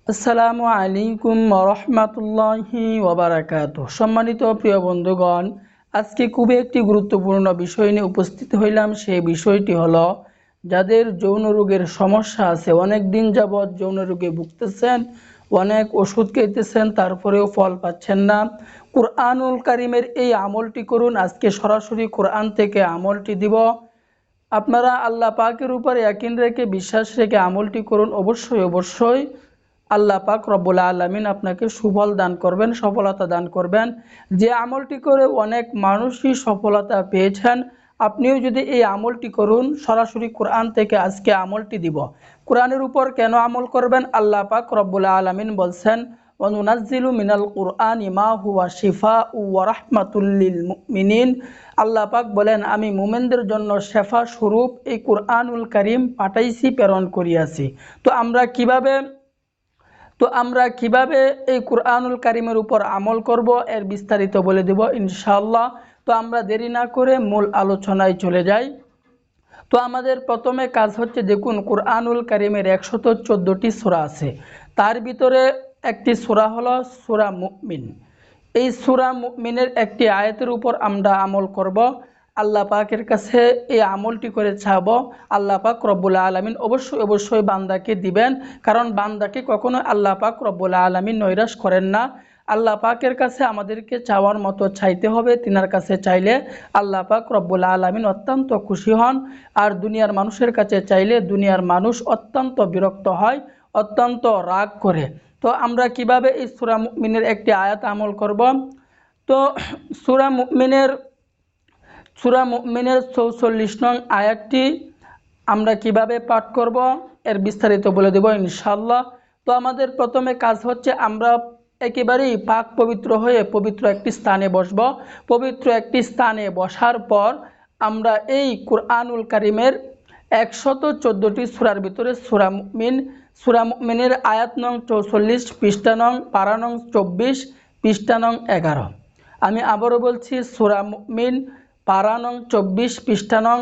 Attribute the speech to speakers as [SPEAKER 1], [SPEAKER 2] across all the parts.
[SPEAKER 1] আসসালামু আলাইকুম রহমতুল্লাহি ওবারাকাতুহ। সম্মানিত প্রিয় বন্ধুগণ, আজকে খুবই একটি গুরুত্বপূর্ণ বিষয় নিয়ে উপস্থিত হইলাম। সেই বিষয়টি হলো, যাদের যৌন রোগের সমস্যা আছে, অনেক দিন যাবৎ যৌন রোগে ভুগতেছেন, অনেক ওষুধ খেতেছেন, তারপরেও ফল পাচ্ছেন না। কুরআনুল কারীমের এই আমলটি করুন। আজকে সরাসরি কোরআন থেকে আমলটি দিব। আপনারা আল্লাহ পাকের উপরে ইয়াকিন রেখে, বিশ্বাস রেখে আমলটি করুন। অবশ্যই অবশ্যই আল্লাহ পাক রব্বুল আলামিন আপনাকে সুফল দান করবেন, সফলতা দান করবেন। যে আমলটি করে অনেক মানুষই সফলতা পেয়েছেন, আপনিও যদি এই আমলটি করুন। সরাসরি কোরআন থেকে আজকে আমলটি দিব। কোরআনের উপর কেন আমল করবেন? আল্লাহ পাক রব্বুল আলামিন বলছেন, ওয়ানুনাজ্জিলু মিনাল কুরআনি মা হুয়া শিফাউ ওয়া রাহমাতুল লিল মুমিনিন। আল্লাহ পাক বলেন, আমি মুমিনদের জন্য শেফা স্বরূপ এই কুরআনুল কারীম পাঠাইছি, প্রেরণ করিয়াছি। তো আমরা কিভাবে এই কুরআনুল কারীমের উপর আমল করব, এর বিস্তারিত বলে দেব ইনশাআল্লাহ। তো আমরা দেরি না করে মূল আলোচনায় চলে যাই। তো আমাদের প্রথমে কাজ হচ্ছে, দেখুন কুরআনুল কারীমের 114টি সূরা আছে। তার ভিতরে একটি সূরা হলো সূরা মুমিন। এই সূরা মুমিনের একটি আয়াতের উপর আমরা আমল করব। আল্লাহ পাকের কাছে এই আমলটি করে চাবো। আল্লাহ পাক রব্বুল আলামিন অবশ্যই অবশ্যই বান্দাকে দিবেন, কারণ বান্দাকে কখনো আল্লাহ পাক রব্বুল আলামিন নৈরাশ করেন না। আল্লাহ পাকের কাছে আমাদেরকে চাওয়ার মতো চাইতে হবে। তিনার কাছে চাইলে আল্লাহ পাক রব্বুল আলামিন অত্যন্ত খুশি হন, আর দুনিয়ার মানুষের কাছে চাইলে দুনিয়ার মানুষ অত্যন্ত বিরক্ত হয়, অত্যন্ত রাগ করে। তো আমরা কিভাবে এই সূরা মুমিনের একটি আয়াত আমল করব? তো সূরা মুমিনের 44 নং আয়াতটি আমরা কিভাবে পাঠ করব, এর বিস্তারিত বলে দেব ইনশাআল্লাহ। তো আমাদের প্রথমে কাজ হচ্ছে, আমরা একেবারেই পাক পবিত্র হয়ে পবিত্র একটি স্থানে বসব। পবিত্র একটি স্থানে বসার পর আমরা এই কুরআনুল কারীমের 114টি সূরার ভিতরে সূরা মুমিনের আয়াত নং 44, পৃষ্ঠা নং, পারা নং 24, পৃষ্ঠা নং 11। আমি আবারও বলছি, সূরা মুমিন, পারা নং 24, পৃষ্ঠা নং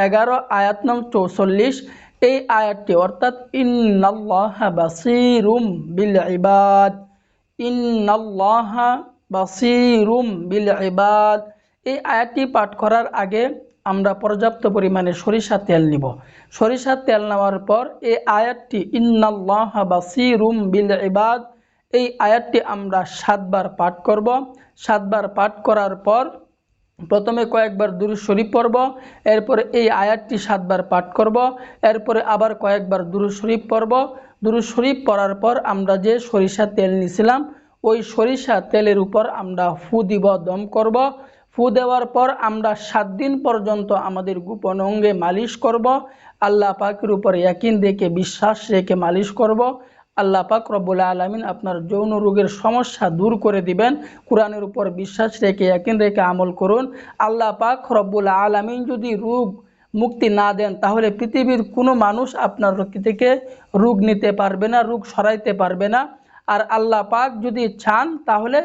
[SPEAKER 1] 11, আয়াত নং 44। এই আয়াতটি অর্থাৎ ইন্নাল্লাহা বাসীরুম বিল ইবাদ, ইন্নাল্লাহা বাসীরুম বিল ইবাদ, এই আয়াতটি পাঠ করার আগে আমরা পর্যাপ্ত পরিমাণে সরিষার তেল নিব। সরিষার তেল নেওয়ার পর এই আয়াতটি ইন্নাল্লাহা বাসীরুম বিল ইবাদ, এই আয়াতটি আমরা 7 বার পাঠ করব। 7 বার পাঠ করার পর প্রথমে কয়েকবার দুরূদ শরীফ পড়ব, এরপরে এই আয়াতটি 7 বার পাঠ করব, এরপরে আবার কয়েকবার দুরূদ শরীফ পড়ব। দুরূদ শরীফ পড়ার পর আমরা যে সরিষার তেল নিয়েছিলাম, ওই সরিষা তেলের উপর আমরা ফু দিব, দম করব। ফু দেওয়ার পর আমরা 7 দিন পর্যন্ত আমাদের গোপন অঙ্গে মালিশ করব। আল্লাহ পাকের উপর ইয়াকিন রেখে, বিশ্বাস রেখে মালিশ করব। আল্লাহ পাক রব্বুল আলামিন আপনার যৌন রোগের সমস্যা দূর করে দিবেন। কোরআনের উপর বিশ্বাস রেখে, ইয়াকিন রেখে আমল করুন। আল্লাহ পাক রব্বুল আলামিন যদি রোগ মুক্তি না দেন, তাহলে পৃথিবীর কোনো মানুষ আপনার থেকে রোগ নিতে পারবে না, রোগ সরাইতে পারবে না। আর আল্লাহ পাক যদি চান, তাহলে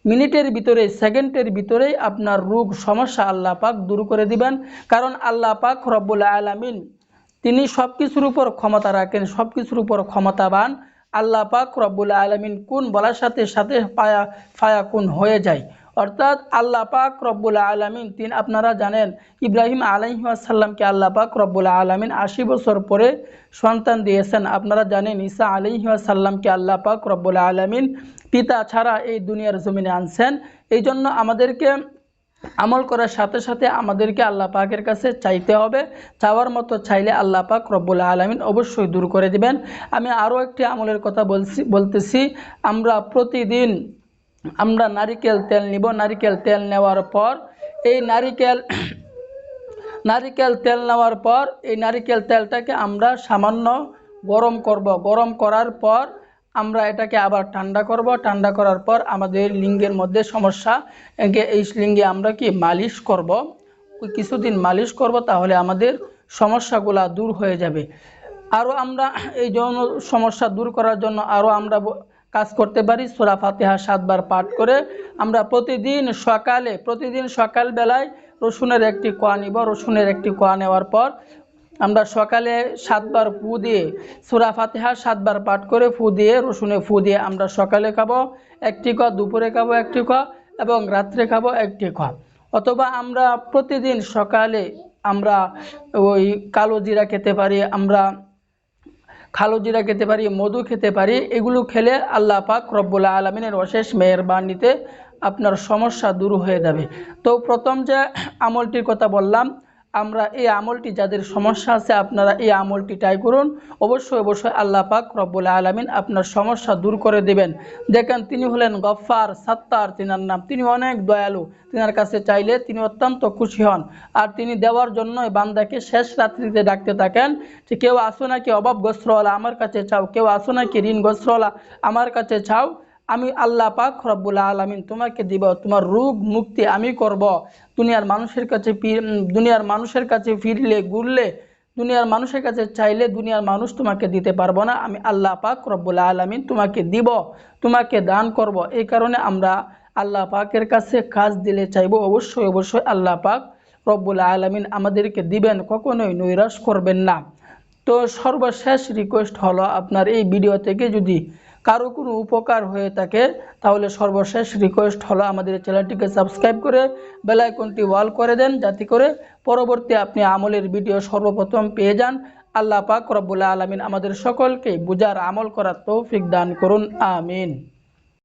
[SPEAKER 1] মিনিটের ভিতরে, সেকেন্ডের ভিতরেই আপনার রোগ সমস্যা আল্লাহ পাক দূর করে দিবেন। কারণ আল্লাহ পাক রব্বুল আলামিন তিনি সব কিছুর উপর ক্ষমতা রাখেন, সব কিছুর উপর ক্ষমতাবান। আল্লাহ পাক রব্বুল আলামিন কুন বলার সাথে সাথে ফায়াকুন হয়ে যায়। অর্থাৎ আল্লাহ পাক রব্বুল আলামিন তিনি, আপনারা জানেন, ইব্রাহিম আলাইহিস সালামকে আল্লাহ পাক রব্বুল আলামিন 80 বছর পরে সন্তান দিয়েছেন। আপনারা জানেন, ঈসা আলাইহিস সালামকে আল্লাহ পাক রব্বুল আলামিন পিতা ছাড়া এই দুনিয়ার জমিনে আনছেন। এই জন্য আমাদেরকে আমল করার সাথে সাথে আমাদেরকে আল্লাহ পাকের কাছে চাইতে হবে। চাওয়ার মতো চাইলে আল্লাহ পাক রব্বুল আলামিন অবশ্যই দূর করে দিবেন। আমি আরও একটি আমলের কথা বলতেছি। আমরা প্রতিদিন নারিকেল তেল নিব। নারিকেল তেল নেওয়ার পর এই নারিকেল তেল নেওয়ার পর এই নারিকেল তেলটাকে আমরা সামান্য গরম করব। গরম করার পর আমরা এটাকে আবার ঠান্ডা করব। ঠান্ডা করার পর আমাদের লিঙ্গের মধ্যে সমস্যা, এই লিঙ্গে আমরা মালিশ করব। কিছুদিন মালিশ করব, তাহলে আমাদের সমস্যাগুলা দূর হয়ে যাবে। আরও আমরা এই যৌন সমস্যা দূর করার জন্য আরও আমরা কাজ করতে পারি। সূরা ফাতিহা 7 বার পাঠ করে আমরা প্রতিদিন সকালবেলায় রসুনের একটি কোয়া নিব। রসুনের একটি কোয়া নেওয়ার পর আমরা সকালে 7 বার ফু দিয়ে সূরা ফাতিহা 7 বার পাঠ করে ফু দিয়ে রসুনে ফু দিয়ে আমরা সকালে খাবো একটি ক, দুপুরে খাবো একটি ক এবং রাত্রে খাবো একটি ক। অথবা আমরা প্রতিদিন সকালে আমরা ওই কালো জিরা খেতে পারি, আমরা কালো জিরা খেতে পারি, মধু খেতে পারি। এগুলো খেলে আল্লাহ পাক রব্বুল আলামিনের অশেষ মেহেরবানিতে আপনার সমস্যা দূর হয়ে যাবে। তো প্রথম যে আমলটির কথা বললাম, আমরা এই আমলটি যাদের সমস্যা আছে আপনারা এই আমলটি ট্রাই করুন। অবশ্যই অবশ্যই আল্লাহ পাক রব্বুল আলামিন আপনার সমস্যা দূর করে দেবেন। দেখেন তিনি হলেন গফফার, সাত্তার তিনার নাম। তিনি অনেক দয়ালু, তিনার কাছে চাইলে তিনি অত্যন্ত খুশি হন। আর তিনি দেওয়ার জন্যই বান্দাকে শেষ রাত্রিতে ডাকতে থাকেন যে কেউ আসো নাকি অভাবগ্রস্তওয়ালা আমার কাছে চাও, কেউ আসো নাকি ঋণগ্রস্তওয়ালা আমার কাছে চাও, আমি আল্লাহ পাক রব্বুল আলামিন তোমাকে দিব, তোমার রোগ মুক্তি আমি করব। দুনিয়ার মানুষের কাছে ফিরলে ঘুরলে, দুনিয়ার মানুষের কাছে চাইলে দুনিয়ার মানুষ তোমাকে দিতে পারবো না, আমি আল্লাহ পাক রব্বুল আলামিন তোমাকে দিব, তোমাকে দান করব। এই কারণে আমরা আল্লাহ পাকের কাছে কাজ দিলে চাইবো অবশ্যই অবশ্যই আল্লাহ পাক রব্বুল আলামিন আমাদেরকে দিবেন, কখনোই নৈরাশ করবেন না। তো সর্বশেষ রিকোয়েস্ট হলো, আপনার এই ভিডিও থেকে যদি কারো কোনো উপকার হয়ে থাকে তাহলে সর্বশেষ রিকোয়েস্ট হলো আমাদের চ্যানেলটিকে সাবস্ক্রাইব করে বেল আইকনটি অল করে দেন, যাতে করে পরবর্তী আপনি আমলের ভিডিও সর্বপ্রথম পেয়ে যান। আল্লাহ পাক রব্বুল আলামিন আমাদের সকলকে বুঝার আমল করার তৌফিক দান করুন, আমিন।